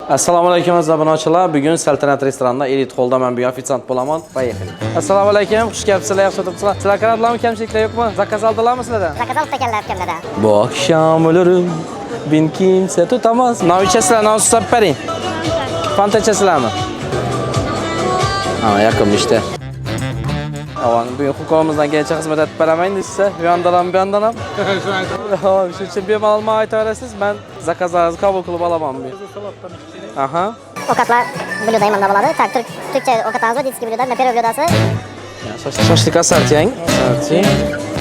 Assalomu alaykum aziz Bugun Saltanat restoranida elit holda men bugun ofitsiant bo'laman. Поехали. Assalomu alaykum, xush kelibsizlar, yaxshi o'tiribsizlar. Sizlar kanatlarmi, kamchiliklar yo'qmi? Zakaz oldilarmi sizlardan? Zakaz olib ekanlar kimlardan? Bu akşam ölürüm. Ben kimse tutamaz. Nav içesizler, nav susab bering. Fanta içesizlermi? Ha, yakın işte. Avan bugün hukukumuzdan gençe hizmet etip berameyin size. Bir yandan ham. Şu için bir malma ait öğresiz. Ben zakazlarınızı kabul kılıp alamam bir. Aha. Okatlar blюда imanda bo'ladi. Türkçe okatlarınız var. Ditski blюда, например, blюдası. Şaşlık asartiyeng. Asartiyeng.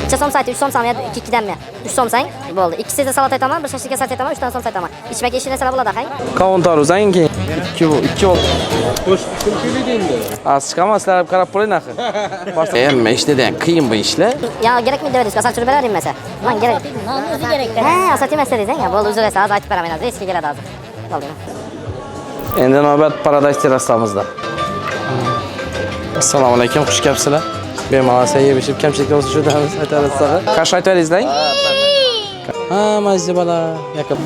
2 so'm saytı, 3 so'm ya 2 dan mi? 3 so'm sang bo'ldi. İkisi de salat aytaman, bir şaşlık asart aytaman, 3 dan so'm aytaman. İçmek işine sıra bo'ladi, hay. Kauntar uzang ki. 2 volt. Hoş Türkiye'de değil mi? Az çıkamazlar karab koyun axı. Emme işte den kıyım bu işle. Ya gerek mi devediniz? Asal çürübeler diyeyim mesela. Lan gerek. Nasıl gerek? He, asal mesele diyeceksin ya. Bol üzere az aytıp beramen az. Eski geledi az. Oldu. Endi navbat Paradise terrasımızda. Assalomu alaykum, xush kelibsizlar. Bemalol yeb-ichib kamchilik bo'lsa shu damiz aytamiz sizga. Qarshi aytavering. Ha, mazza bola. Yaqin.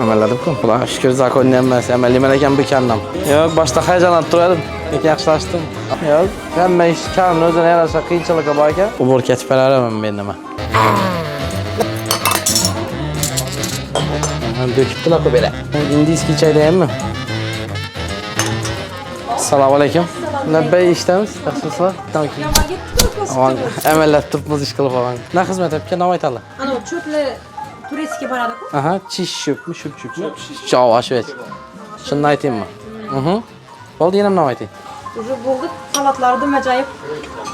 Amalladim-ku. Xudo shukr zakonni emas, amalliman ekan bu kannam. Yo'q, boshda hayajonlanib turardim. Lekin yaxshilashdim. Yo'q, hamma ish kamni o'zini yarasha qiyinchilikka bor ekan. Ubur ketib beraman men nima. Döküptüler bu böyle. İndiyski çay değil mi? Assalamu alaykum. Labbay iştemiz. Yaxshisilar? Tamam. Aman emellet turibmiz ish qilib falan. Ne xizmat etgan nima aytadi? Ana cho'pli turistga boradi-ku. Aha, chish shupmi, shup. Chava shvet. Shuni aytaymi? Bo'ldi, yana nima aytay? Уже bo'ldi. Salatlar dumajayib.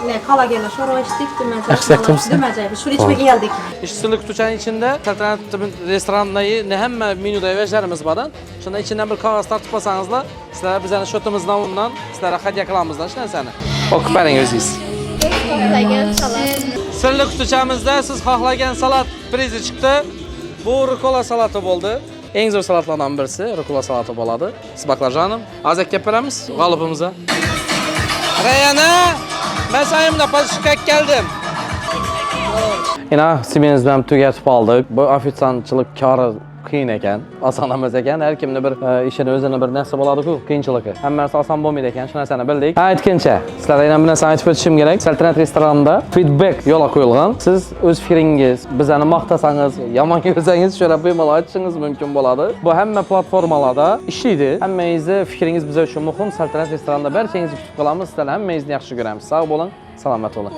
Ne qala gelir, şoro içtik dumajayib. Şunu içmeye geldik. İşsizlik kutucağının içinde Saltanat restoranındayı ne hem menüde vejerimiz vardan. Şunda içinden bir kağıt tartıp basanızla sizlere bizden şotumuz namından sizlere hediye kılamızdan şuna seni. Okup verin özünüz. Sırlı kutucağımızda siz xohlagan salat prizi çıktı. Bu rukola salatı oldu. En zor salatlardan birisi rukola salatı boladı. Siz baklajanım. Az ek yaparız g'olibimize. Rayana, ben sayımda pazışkak geldim. Yine simenizden tügetip aldık. Bu ofitsiantçılık karı qiyin ekan, oson emas ekan. Har kimni bir ishini o'zini bir narsa bo'ladi-ku, qiyinchiligi. Hammasi oson bo'lmaydi ekan, shu narsani bildik. Aytgancha, sizlarga yana bir narsa aytib o'tishim kerak. Saltanat restoranida feedback yo'lga qo'yilgan. Siz o'z fikringiz, bizani maqtasangiz, yomon ko'rsangiz, shuna bemalol aytishingiz mumkin bo'ladi. Bu hamma platformalarda ishlaydi. Hammangizni fikringiz biz uchun muhim. Saltanat restoranida barchangizni kutib qolamiz. Sizlar hammangizni yaxshi ko'ramiz. Sog' bo'ling, salomat bo'ling.